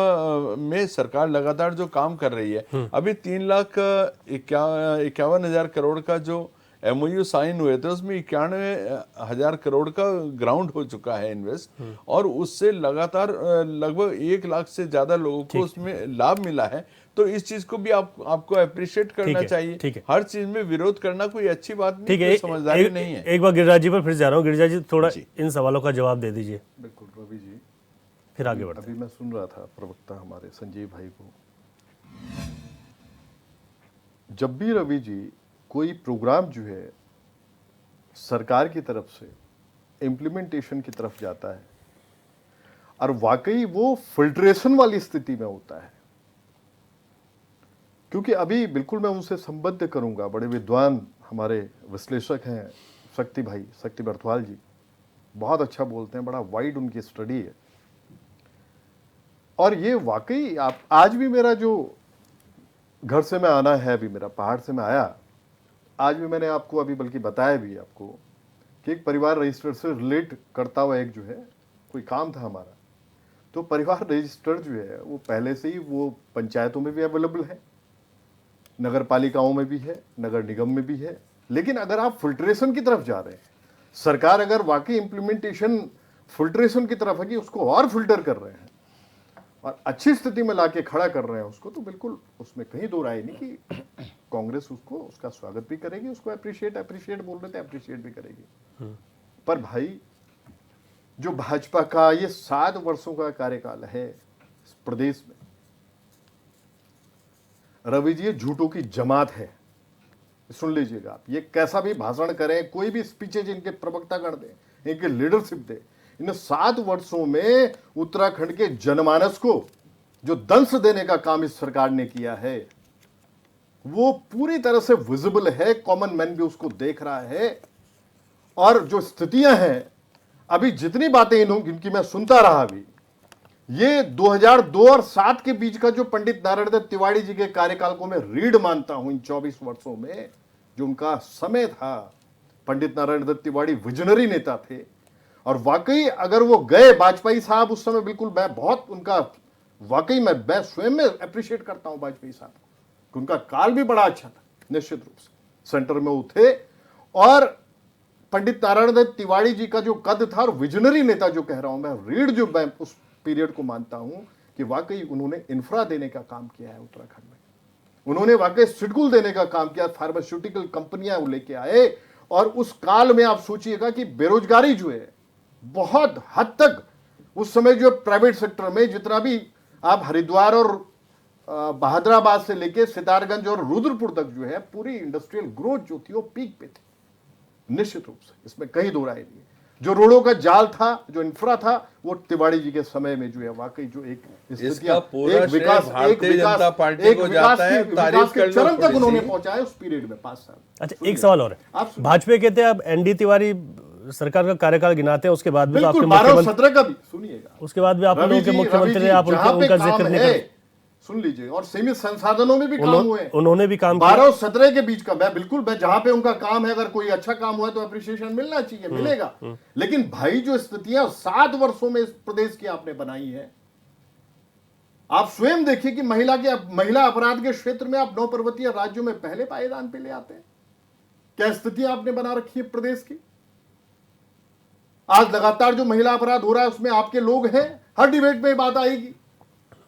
में सरकार लगातार जो काम कर रही है। अभी 3,51,000 करोड़ का जो MOU साइन हुए थे, उसमें 91,000 करोड़ का ग्राउंड हो चुका है इन्वेस्ट, और उससे लगातार लगभग 1 लाख से ज्यादा लोगों को उसमें लाभ मिला है। तो इस चीज को भी आपको अप्रिशिएट करना चाहिए। हर चीज में विरोध करना कोई अच्छी बात नहीं, कोई समझदारी नहीं है। एक बार गिरिराज जी पर फिर जा रहा हूँ। गिरिराज जी, थोड़ा इन सवालों का जवाब दे दीजिए। बिल्कुल रवि जी, फिर आगे बढ़ते। अभी मैं सुन रहा था प्रवक्ता हमारे संजीव भाई को, जब भी रवि जी कोई प्रोग्राम जो है सरकार की तरफ से इम्प्लीमेंटेशन की तरफ जाता है, और वाकई वो फिल्ट्रेशन वाली स्थिति में होता है, क्योंकि अभी बिल्कुल मैं उनसे संबद्ध करूंगा, बड़े विद्वान हमारे विश्लेषक हैं शक्ति बर्थवाल जी, बहुत अच्छा बोलते हैं, बड़ा वाइड उनकी स्टडी है। और ये वाकई आप आज भी, मेरा जो घर से मैं आना है, अभी मेरा पहाड़ से मैं आया, आज भी मैंने आपको अभी बल्कि बताया भी आपको कि एक परिवार रजिस्टर से रिलेट करता हुआ एक जो है कोई काम था हमारा। तो परिवार रजिस्टर जो है वो पहले से ही वो पंचायतों में भी अवेलेबल है, नगर पालिकाओं में भी है, नगर निगम में भी है। लेकिन अगर आप फिल्ट्रेशन की तरफ जा रहे हैं, सरकार अगर वाकई इंप्लीमेंटेशन फिल्ट्रेशन की तरफ है कि उसको और फिल्टर कर रहे हैं और अच्छी स्थिति में लाके खड़ा कर रहे हैं उसको, तो बिल्कुल उसमें कहीं दो राय नहीं कि कांग्रेस उसका स्वागत भी करेगी, उसको अप्रिशिएट बोल रहे थे, अप्रिशिएट भी करेगी। पर भाई, जो भाजपा का ये 7 वर्षों का कार्यकाल है इस प्रदेश में, रवि जी, झूठों की जमात है। सुन लीजिएगा आप, ये कैसा भी भाषण करें, कोई भी स्पीचेज इनके प्रवक्तागण दें, इनके लीडरशिप दे, इन 7 वर्षों में उत्तराखंड के जनमानस को जो दंश देने का काम इस सरकार ने किया है, वो पूरी तरह से विजिबल है, कॉमन मैन भी उसको देख रहा है। और जो स्थितियां हैं, अभी जितनी बातें इनकी मैं सुनता रहा, अभी ये 2002 और 7 के बीच का जो पंडित नारायण दत्त तिवारी जी के कार्यकाल को मैं रीढ़ मानता हूं, इन 24 वर्षों में जो उनका समय था, पंडित नारायण दत्त तिवारी विजनरी नेता थे। और वाकई अगर वो गए, वाजपेयी साहब उस समय, बिल्कुल मैं बहुत उनका, वाकई मैं स्वयं में अप्रिशिएट करता हूं वाजपेयी साहब को, उनका काल भी बड़ा अच्छा था, निश्चित रूप से सेंटर में वो थे। और पंडित नारायण दत्त तिवारी जी का जो कद था, और विजनरी नेता जो कह रहा हूं मैं, रीढ़ जो मैं उस पीरियड को मानता हूं कि वाकई उन्होंने इंफ्रा देने का काम किया है उत्तराखंड में, उन्होंने वाकई सिडकुल देने का काम किया, फार्मास्यूटिकल कंपनियां लेके आए। और उस काल में आप सोचिएगा कि बेरोजगारी जो है बहुत हद तक उस समय जो प्राइवेट सेक्टर में, जितना भी आप हरिद्वार और बहादुराबाद से लेके सितारगंज और रुद्रपुर तक जो है पूरी इंडस्ट्रियल ग्रोथ जो थी वो पीक पे थी, निश्चित रूप से, इसमें कहीं दो राय नहीं है। जो रोडों का जाल था, जो इंफ्रा था, वो तिवारी जी के समय में जो है वाकई जो एक इसका पूरा विकास भारतीय जनता पार्टी को जाता है, तारीफ के चरम तक उन्होंने पहुंचाया उस पीरियड में 5 साल। अच्छा, एक सवाल और है, भाजपा कहते हैं अब ND तिवारी सरकार का कार्यकाल गिनाते हैं, उसके बाद भी आपके 12-17 का भी सुनिएगा, उसके बाद भी आप लोगों के मुख्यमंत्री आप उनका जिक्र नहीं करते, सुन लीजिए। और सीमित संसाधनों में भी काम हुए, उन्होंने भी काम 12-17 के बीच का, मैं जहां पे उनका काम है, अगर कोई अच्छा काम हुआ तो अप्रिशिएशन मिलना चाहिए, मिलेगा। लेकिन भाई, जो स्थितियां 7 वर्षों में इस प्रदेश की आपने बनाई है, आप स्वयं देखिए कि महिला अपराध के क्षेत्र में आप 9 पर्वतीय राज्यों में पहले पायदान पे ले आते हैं। क्या स्थितियां आपने बना रखी है प्रदेश की? आज लगातार जो महिला अपराध हो रहा है उसमें आपके लोग हैं, हर डिबेट में बात आएगी।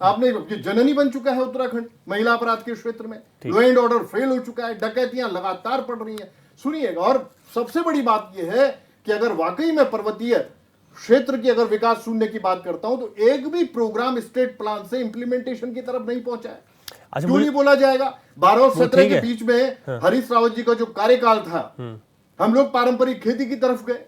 आपने जननी बन चुका है उत्तराखंड महिला अपराध के क्षेत्र में, लॉ एंड ऑर्डर फेल हो चुका है, डकैतियां लगातार पड़ रही हैं। सुनिएगा, और सबसे बड़ी बात यह है कि अगर वाकई में पर्वतीय क्षेत्र की अगर विकास शून्य की बात करता हूं तो एक भी प्रोग्राम स्टेट प्लान से इंप्लीमेंटेशन की तरफ नहीं पहुंचा है। क्यों नहीं बोला जाएगा? 12 और 17 के बीच में हरीश रावत जी का जो कार्यकाल था, हम लोग पारंपरिक खेती की तरफ गए।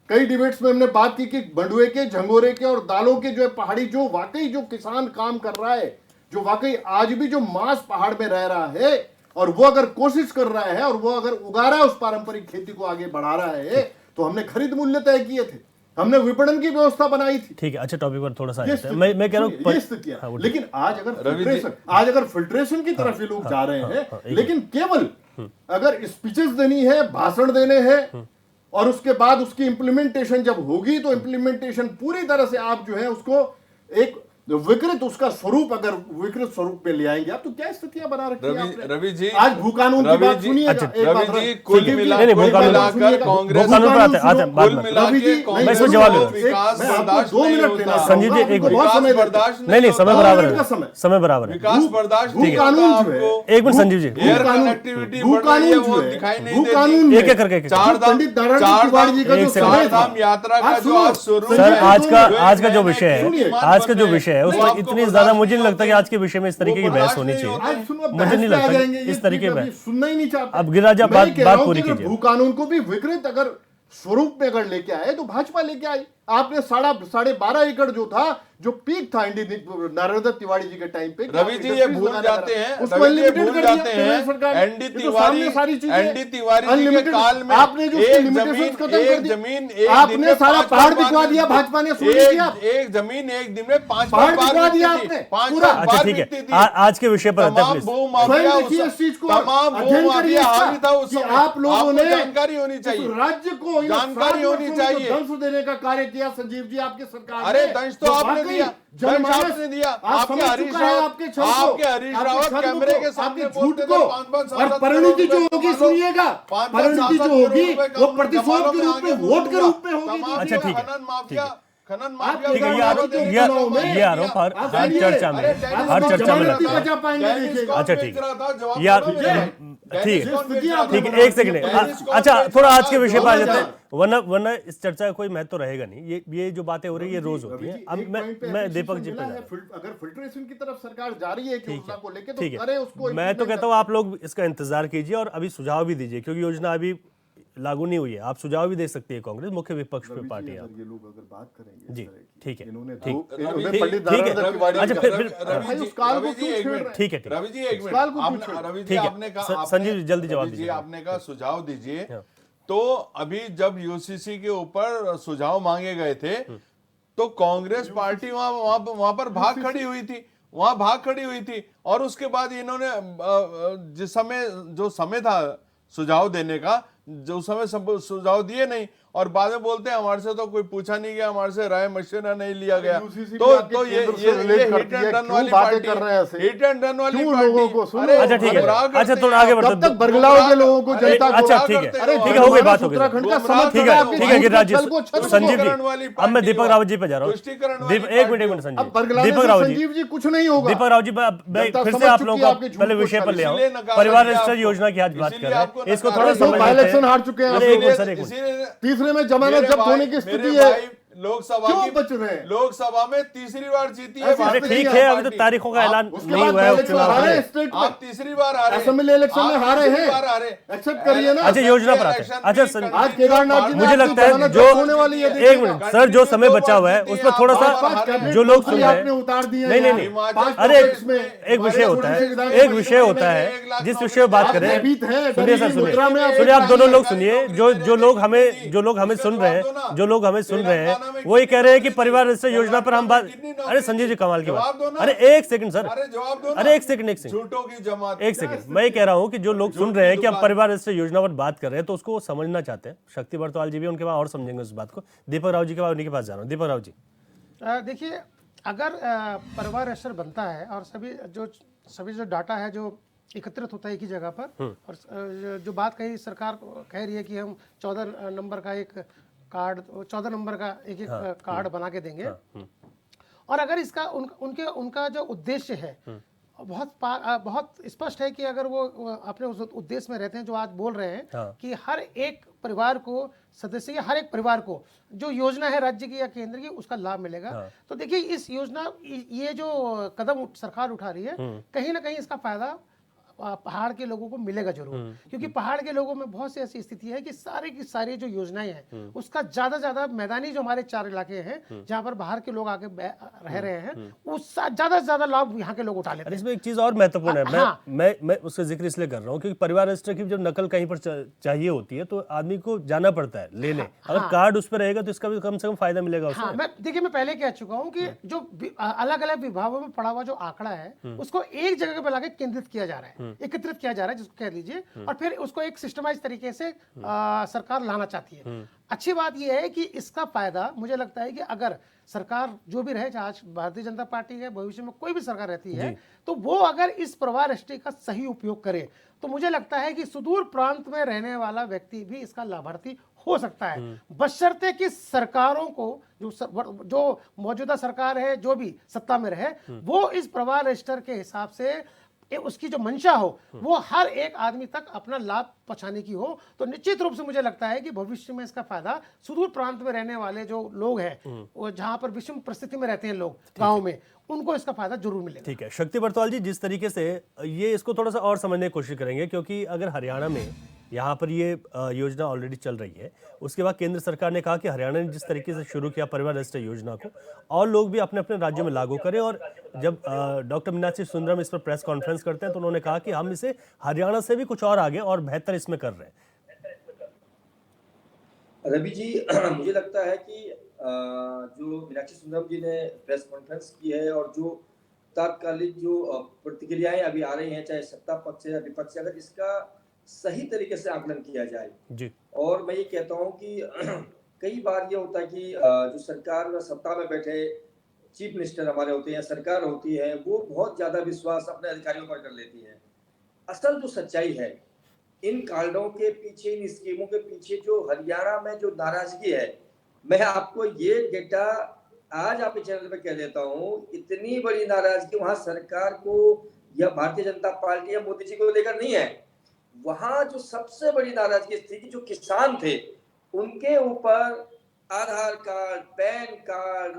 कई डिबेट्स में हमने बात की कि मंडुए के, झंगोरे के और दालों के जो है पहाड़ी, जो वाकई जो किसान काम कर रहा है, जो वाकई आज भी जो मांस पहाड़ में रह रहा है और वो अगर कोशिश कर रहा है और वो अगर उगा रहा है, उस पारंपरिक खेती को आगे बढ़ा रहा है, तो हमने खरीद मूल्य तय किए थे, हमने विपणन की व्यवस्था बनाई थी। ठीक है, अच्छा टॉपिक पर थोड़ा सा मैं कह रहा हूं ये स्थितियां। लेकिन आज अगर फिल्ट्रेशन की तरफ ये लोग जा रहे हैं, लेकिन केवल अगर स्पीचेस देनी है, भाषण देने हैं और उसके बाद उसकी इंप्लीमेंटेशन जब होगी तो इंप्लीमेंटेशन पूरी तरह से आप जो है उसको एक विकृत उसका स्वरूप, अगर विकृत स्वरूप पे ले आएंगे आप, तो क्या स्थितियां बना रखी है आपने? रवि जी, आज भू कानून की बात सुनिए। रवि जी, कुल मिलाकर कांग्रेस मैं इसमें जवाब दूं। विकास बर्दाश्त नहीं होता। संजीव जी एक विकास बर्दाश्त नहीं, समय बराबर है, समय बराबर है। विकास बर्दाश्त भू कानून जो है, एक minute Sanjeev ji, air connectivity बढ़ रही है, वो दिखाई नहीं देती। एक एक करके पंडित नारायण तिवारी जी का जो समय था, यात्रा का जो आज शुरू सर आज का जो विषय है, आज का जो विषय है उसमें इतनी ज्यादा मुझे नहीं लगता कि आज के विषय में इस तरीके की बहस होनी चाहिए। मुझे नहीं लगता इस तरीके में सुनना ही नहीं चाहता। अब गिरिराज आप बात पूरी कीजिए। भू कानून को भी विकृत अगर स्वरूप में अगर लेके आए तो भाजपा लेके आई। आपने 12.5 एकड़ जो था, जो पीक था नारायण तिवारी जी के टाइम पे, रवि जी ये भूल जाते हैं, एनडी तिवारी जी के काल में आपने जो लिमिटेशंस खत्म कर दी, आपने सारा पहाड़ दिखवा दिया। भाजपा ने एक जमीन एक दिन में 5 पहाड़ दिखवा दिया आपने पूरा। अच्छा ठीक है, आज के विषय पर तमाम आप लोगों ने जानकारी होनी चाहिए, राज्य को जानकारी होनी चाहिए। दंश देने का कार्य किया संजीव जी आपकी सरकार। अरे दंश तो आपने दिया, दंश आपने दिया। आपके हरीश रावत कैमरे के सामने बोलते थे 5-5 और परिणति जो होगी, सुनिएगा, परिणति जो होगी वो प्रतिशोध के रूप में, वोट के रूप में होगी। अच्छा ठीक है, खनन ठीक है, ये आरोप हर चर्चा में अच्छा ठीक है यार, ठीक है, एक सेकंड। अच्छा थोड़ा आज के विषय पर आ जाते हैं, वरना इस चर्चा का कोई महत्व तो रहेगा नहीं। ये जो बातें हो रही है ये रोज होती है। अब मैं दीपक जी पे अगर फिल्ट्रेशन की तरफ सरकार जा रही है योजना को लेकर, तो ठीक करे उसको। है, मैं तो कहता हूँ आप लोग इसका इंतजार कीजिए और अभी सुझाव भी दीजिए, क्योंकि योजना अभी लागू नहीं हुई है। आप सुझाव भी दे सकती है कांग्रेस, मुख्य विपक्ष पे पार्टी है। ये लोग अगर बात करेंगे जी ठीक है, इन्होंने ठीक है, अच्छा फिर ठीक है, रवि जी एक मिनट, रवि जी आपने कहा, संजीव जी जल्दी जवाब दीजिए। आपने कहा सुझाव दीजिए, तो अभी जब यूसीसी के ऊपर सुझाव मांगे गए थे तो कांग्रेस पार्टी वहां पर भाग खड़ी हुई थी और उसके बाद इन्होंने जो समय था सुझाव देने का, जो समय सुझाव दिए नहीं और बाद में बोलते हैं हमारे से तो कोई पूछा नहीं गया, हमारे से राय मशवरा नहीं लिया गया। तो ये हिट एंड रन वाली बातें कर रहे हैं, हिट एंड रन वाली लोगों को। अच्छा ठीक है, अच्छा थोड़ा आगे बढ़ते हैं। तब तक बरगलाओगे लोगों को, जनता को। अच्छा ठीक है, ठीक है, हो गई बात, हो गई। ठीक है गिरिराज जी, संजीव जी, अब मैं दीपक रावत जी पे जा रहा हूँ। एक मिनट संजीव, दीपक रावत जी कुछ नहीं होगा। दीपक रावत जी फिर से आप लोगों को पहले विषय पर ले आओ। परिवार रजिस्टर योजना की आज बात कर रहे हैं, इसको थोड़ा समझ इलेक्शन हार चुके हैं, तीसरे में जमानत जब्त होने की स्थिति है। लोकसभा में तीसरी बार जीती है। अरे ठीक है, अभी तो तारीखों का ऐलान नहीं हुआ है उपचुनाव का। आप तीसरी बार आ रहे हैं, असेंबली इलेक्शन में हारे हैं, एक्सेप्ट करिए ना। अच्छा योजना पर आते हैं। अच्छा आज केदारनाथ जी मुझे लगता है जो एक मिनट सर, जो समय बचा हुआ है उसमें थोड़ा सा जो लोग सुन रहे हैं उतार दिए। नहीं, अरे एक विषय होता है जिस विषय पर बात करें। सुनिए सर, सुनिए आप दोनों लोग सुनिए, जो लोग हमें सुन रहे हैं वो ये कह रहे हैं कि परिवार रजिस्टर योजना पर हम बात। अरे संजीव जी कमाल की बात, अरे एक सेकंड सर, अरे एक सेकंड एक सेकंड मैं ये कह रहा हूं कि जो लोग सुन रहे हैं कि हम परिवार रजिस्टर योजना पर बात कर रहे हैं तो उसको समझना चाहते हैं। शक्ति बरतवाल जी भी उनके बाद और समझेंगे उस बात को। दीपक राव जी के बाद उन्हीं के पास जा रहा हूं। दीपक राव जी देखिए, अगर परिवार रजिस्टर बनता है और सभी जो डाटा है जो एकत्रित होता है एक ही जगह पर, और जो बात कही सरकार कह रही है कि हम 14 नंबर का एक कार्ड, 14 नंबर का एक कार्ड बना के देंगे, और अगर इसका उनका जो उद्देश्य है बहुत स्पष्ट है कि अगर वो अपने उस उद्देश्य में रहते हैं जो आज बोल रहे हैं कि हर एक परिवार को सदस्य या हर एक परिवार को जो योजना है राज्य की या केंद्र की उसका लाभ मिलेगा, तो देखिए इस योजना ये जो कदम सरकार उठा रही है कहीं ना कहीं इसका फायदा पहाड़ के लोगों को मिलेगा जरूर, क्योंकि पहाड़ के लोगों में बहुत सी ऐसी स्थिति है कि सारी की सारी जो योजनाएं हैं उसका ज्यादा मैदानी जो हमारे 4 इलाके हैं जहां पर बाहर के लोग आके रह रहे हैं उसका ज्यादा से ज्यादा लाभ यहाँ के लोग उठा लेते हैं। इसमें एक चीज और महत्वपूर्ण है, मैं उसका जिक्र इसलिए कर रहा हूँ क्योंकि परिवार रजिस्टर की जब नकल कहीं पर चाहिए होती है तो आदमी को जाना पड़ता है लेने, अगर कार्ड उस पर रहेगा तो इसका भी कम से कम फायदा मिलेगा उसमें। देखिए मैं पहले कह चुका हूँ कि जो अलग अलग विभागों में पड़ा हुआ जो आंकड़ा है उसको एक जगह पर लाके केंद्रित किया जा रहा है, एकत्रित किया जा रहा है जिसको कह लीजिए, और फिर उसको एक सिस्टमाइज तरीके से सरकार लाना चाहती है। अच्छी बात यह है कि इसका फायदा मुझे लगता है कि अगर सरकार जो भी रहे, आज भारतीय जनता पार्टी है, भविष्य में कोई भी सरकार रहती है, तो वो अगर इस परिवार रजिस्ट्री का सही उपयोग करे तो मुझे लगता है कि सुदूर प्रांत में रहने वाला व्यक्ति भी इसका लाभार्थी हो सकता है, बशर्ते कि सरकारों को जो मौजूदा सरकार है जो भी सत्ता में रहे वो इस परिवार रजिस्टर के हिसाब से उसकी जो मंशा हो वो हर एक आदमी तक अपना लाभ पहुंचाने की हो, तो निश्चित रूप से मुझे लगता है कि भविष्य में इसका फायदा सुदूर प्रांत में रहने वाले जो लोग हैं वो जहां पर विषम परिस्थिति में रहते हैं लोग गांव में, उनको इसका फायदा जरूर मिलेगा। ठीक है शक्ति बरतवाल जी, जिस तरीके से ये इसको थोड़ा सा और समझने की कोशिश करेंगे क्योंकि अगर हरियाणा में यहाँ पर ये योजना ऑलरेडी चल रही है, उसके बाद केंद्र सरकार ने कहा कि हरियाणा ने जिस तरीके से शुरू किया परिवार रजिस्टर योजना को और लोग भी अपने अपने राज्यों में लागू करें, और जब डॉक्टर मीनाक्षी सुंदरम इस पर प्रेस कॉन्फ्रेंस करते हैं तो उन्होंने कहा कि हम इसे हरियाणा से भी कुछ और आगे और बेहतर इसमें कर रहे हैं। रवि जी मुझे लगता है कि जो मीनाक्षी सुंदरम जी ने प्रेस कॉन्फ्रेंस की है और जो तात्कालिक जो प्रतिक्रियाएं अभी आ रही हैं चाहे सत्ता पक्ष या विपक्ष, अगर इसका सही तरीके से आकलन किया जाए जी। और मैं ये कहता हूँ कि कई बार ये होता है कि जो सरकार में सत्ता में बैठे चीफ मिनिस्टर हमारे होते हैं, सरकार होती है, वो बहुत ज्यादा विश्वास अपने अधिकारियों पर कर लेती है। असल जो सच्चाई है इन कार्डों के पीछे, इन स्कीमों के पीछे जो हरियाणा में जो नाराजगी है, मैं आपको ये डेटा आज आपके चैनल पे कह देता हूँ, इतनी बड़ी नाराजगी वहां सरकार को या भारतीय जनता पार्टी या मोदी जी को लेकर नहीं है। वहां जो सबसे बड़ी नाराजगी थी कि जो किसान थे उनके ऊपर आधार कार्ड, पैन कार्ड,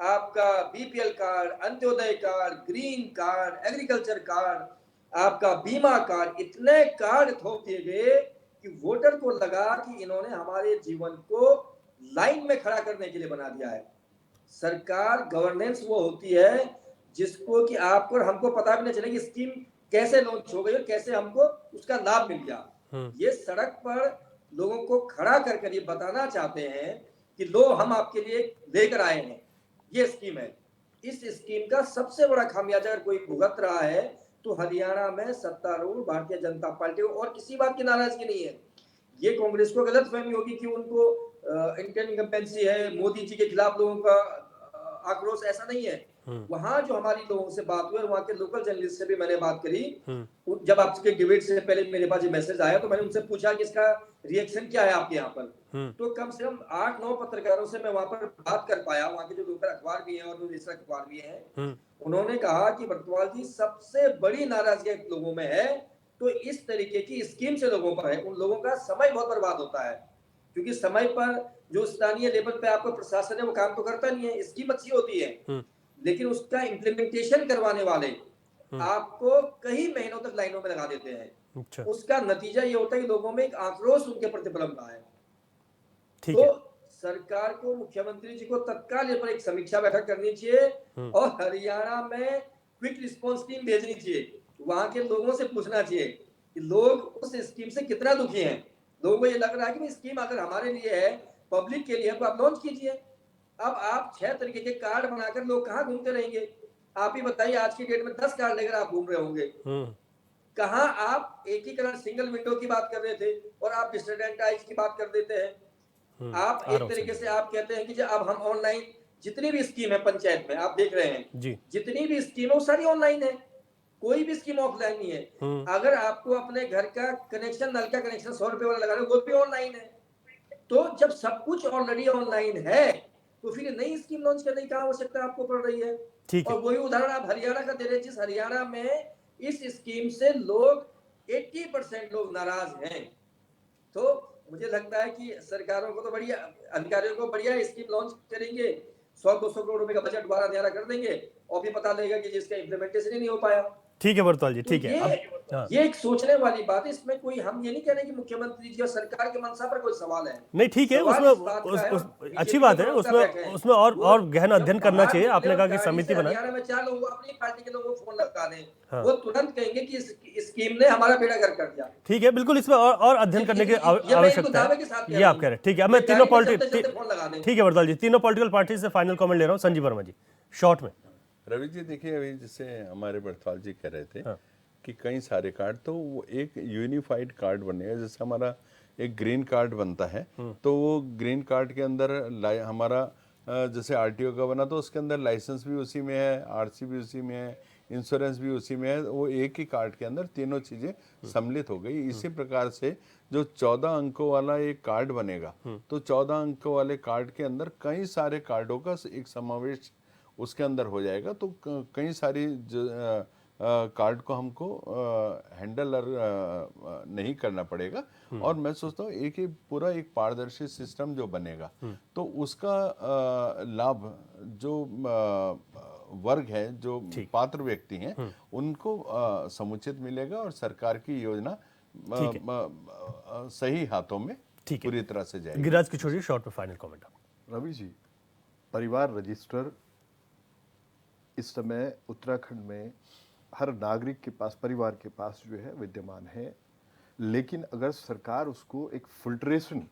आपका BPL card, Antyodaya card, green card, agriculture card, आपका बीमा कार्ड, इतने कार्ड थोप दिए गए कि वोटर को लगा कि इन्होंने हमारे जीवन को लाइन में खड़ा करने के लिए बना दिया है। सरकार गवर्नेंस वो होती है जिसको कि आपको और हमको पता भी नहीं चलेगी स्कीम कैसे लॉन्च हो गई और कैसे हमको उसका लाभ मिल गया। ये सड़क पर लोगों को खड़ा कर ये बताना चाहते हैं कि लो हम आपके लिए लेकर आए हैं, ये स्कीम है। इस स्कीम का सबसे बड़ा खामियाजा अगर कोई भुगत रहा है तो हरियाणा में सत्तारूढ़ भारतीय जनता पार्टी, और किसी बात की नाराजगी नहीं है। ये कांग्रेस को गलत फहमी होगी कि उनको इंटर्न इनकम्पेंसी है, मोदी जी के खिलाफ लोगों का आक्रोश, ऐसा नहीं है। वहां जो हमारी लोगों से बात हुई और वहां के लोकल जर्नलिस्ट से भी मैंने बात करी, जब आपके डिबेट से पहले मेरे पास ये मैसेज आया तो मैंने उनसे पूछा कि इसका रिएक्शन क्या है आपके यहाँ पर। तो कम से कम 8-9 पत्रकारों से मैं वहां पर बात कर पाया, वहां के जो लोकल अखबार भी हैं और जो नेशनल अखबार भी हैं। उन्होंने कहा कि बरतवाल जी सबसे बड़ी नाराजगी लोगों में है तो इस तरीके की स्कीम से लोगों पर है। उन लोगों का समय बहुत बर्बाद होता है क्योंकि समय पर जो स्थानीय लेवल पे आपका प्रशासन है वो काम तो करता नहीं है। स्कीम अच्छी होती है लेकिन उसका इम्प्लीमेंटेशन करवाने वाले आपको कई महीनों तक लाइनों में लगा देते हैं। अच्छा। उसका नतीजा ये होता है कि लोगों में एक आक्रोश उनके प्रति पनपता है। तो सरकार को, मुख्यमंत्री जी को तत्काल ये पर एक समीक्षा बैठक करनी चाहिए और हरियाणा में क्विक रिस्पॉन्स टीम भेजनी चाहिए। वहां के लोगों से पूछना चाहिए कि लोग उस स्कीम से कितना दुखी हैं। लोगों को ये लग रहा है कि स्कीम अगर हमारे लिए है, पब्लिक के लिए है, तो आप लॉन्च कीजिए। अब आप 6 तरीके के कार्ड बनाकर लोग कहाँ घूमते रहेंगे? आप ही बताइए, आज की डेट में 10 कार्ड लेकर आप घूम रहे होंगे। कहाँ आप एकीकरण सिंगल विंडो की बात कर रहे थे और आप स्टूडेंटाइज की बात कर देते हैं। आप एक तरीके से आप कहते हैं कि अब हम ऑनलाइन जितनी भी स्कीम है पंचायत में आप देख रहे हैं जी, जितनी भी स्कीम है वो सारी ऑनलाइन है, कोई भी स्कीम ऑफलाइन नहीं है। अगर आपको अपने घर का कनेक्शन, नल का कनेक्शन 100 रुपए वाला लगाना है, वो भी ऑनलाइन है। तो जब सब कुछ ऑलरेडी ऑनलाइन है तो फिर नई स्कीम लॉन्च करने की क्या आवश्यकता आपको पड़ रही है? ठीक है। और वही उदाहरण आप हरियाणा का दे रहे हैं, जिस हरियाणा में इस स्कीम से लोग 80% लोग नाराज हैं। तो मुझे लगता है कि सरकारों को तो बढ़िया, अधिकारियों को बढ़िया स्कीम लॉन्च करेंगे, 100-200 करोड़ रुपए का बजट दोबारा न्यारा कर देंगे और फिर पता लगेगा कि जिसका इम्प्लीमेंटेशन ही नहीं हो पाया। ठीक है बरतवाल जी, तो ठीक है। हाँ। ये एक सोचने वाली बात है। इसमें कोई हम ये नहीं कह रहे कि मुख्यमंत्री जी और सरकार के मंशा पर कोई सवाल है, नहीं ठीक है, सवाल इस बात का है, उसमें अच्छी बात है, उसमें और गहन अध्ययन करना चाहिए। आपने कहा कि समिति बनाए। हरियाणा में 4 लोग अपनी पार्टी के लोगों को फोन लगा दें, हाँ। वो तुरंत कहेंगे कि इस स्कीम ने हमारा बेड़ा गर्क कर दिया। ठीक है, बिल्कुल इसमें और अध्ययन करने की आवश्यकता है, ये आप कह रहे हैं। ठीक है, मैं तीनों ठीक है बरतवाल जी, तीनों पॉलिटिकल पार्टी से फाइनल कमेंट ले रहा हूँ। संजीव वर्मा जी, शॉर्ट में। रवि जी देखिए, अभी जैसे हमारे बरथवाल जी कह रहे थे हाँ। कि कई सारे कार्ड, तो वो एक यूनिफाइड कार्ड बनेगा। जैसे हमारा एक ग्रीन कार्ड बनता है, तो वो ग्रीन कार्ड के अंदर हमारा जैसे आरटीओ का बना तो उसके अंदर लाइसेंस भी उसी में है, आरसी भी उसी में है, इंश्योरेंस भी उसी में है। वो एक ही कार्ड के अंदर तीनों चीज़ें सम्मिलित हो गई। इसी प्रकार से जो 14 अंकों वाला एक कार्ड बनेगा, तो 14 अंकों वाले कार्ड के अंदर कई सारे कार्डों का एक समावेश उसके अंदर हो जाएगा। तो कई सारी कार्ड को हमको हैंडल नहीं करना पड़ेगा। और मैं सोचता हूँ पूरा एक पारदर्शी सिस्टम जो बनेगा, तो उसका लाभ जो वर्ग है, जो पात्र व्यक्ति हैं, उनको समुचित मिलेगा और सरकार की योजना सही हाथों में पूरी तरह से जाएगी। गिरिराज किशोर जी, शॉर्ट में फाइनल कमेंट। रवि जी, परिवार रजिस्टर इस समय उत्तराखंड में हर नागरिक के पास, परिवार के पास जो है विद्यमान है। लेकिन अगर सरकार उसको एक फिल्ट्रेशन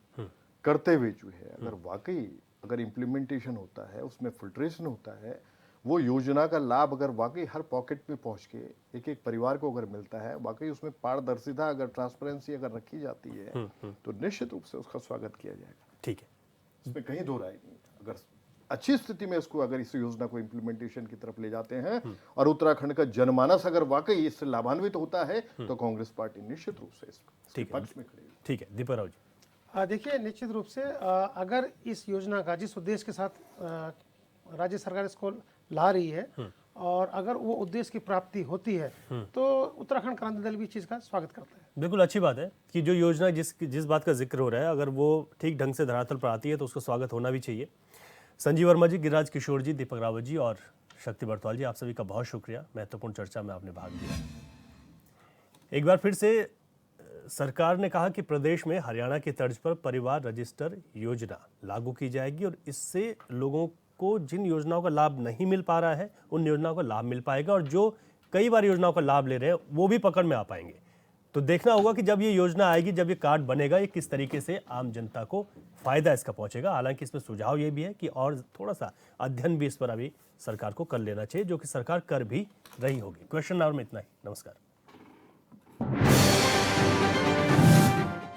करते हुए जो है, अगर वाकई अगर इम्प्लीमेंटेशन होता है, उसमें फिल्ट्रेशन होता है, वो योजना का लाभ अगर वाकई हर पॉकेट में पहुंच के एक एक परिवार को अगर मिलता है, वाकई उसमें पारदर्शिता, अगर ट्रांसपेरेंसी अगर रखी जाती है, तो निश्चित रूप से उसका स्वागत किया जाएगा। ठीक है, इसमें कहीं दो राय नहीं। अगर अच्छी स्थिति में इसको, अगर इस योजना को इम्प्लीमेंटेशन की तरफ ले जाते हैं और उत्तराखंड का जनमानस अगर वाकई इससे लाभान्वित होता है, तो कांग्रेस पार्टी निश्चित रूप से इसके पक्ष में खड़ी है। ठीक है, दीपक राव जी। देखिए, निश्चित रूप से अगर इस योजना का, जिस उद्देश्य के साथ राज्य सरकार इसको ला रही है, और अगर वो उद्देश्य की प्राप्ति होती है, तो उत्तराखंड क्रांति दल भी इस चीज़ का स्वागत करता है। बिल्कुल अच्छी बात है कि जो योजना जिस बात का जिक्र हो रहा है, अगर वो ठीक ढंग से धरातल पर आती है तो उसका स्वागत होना भी चाहिए। संजीव वर्मा जी, गिरिराज किशोर जी, दीपक रावत जी और शक्ति बरतवाल जी, आप सभी का बहुत शुक्रिया। महत्वपूर्ण चर्चा में आपने भाग लिया। एक बार फिर से सरकार ने कहा कि प्रदेश में हरियाणा की तर्ज पर परिवार रजिस्टर योजना लागू की जाएगी और इससे लोगों को जिन योजनाओं का लाभ नहीं मिल पा रहा है, उन योजनाओं का लाभ मिल पाएगा, और जो कई बार योजनाओं का लाभ ले रहे हैं वो भी पकड़ में आ पाएंगे। तो देखना होगा कि जब ये योजना आएगी, जब ये कार्ड बनेगा, ये किस तरीके से आम जनता को फायदा इसका पहुंचेगा। हालांकि इसमें सुझाव ये भी है कि और थोड़ा सा अध्ययन भी इस पर अभी सरकार को कर लेना चाहिए, जो कि सरकार कर भी रही होगी। क्वेश्चन आवर में इतना ही। नमस्कार।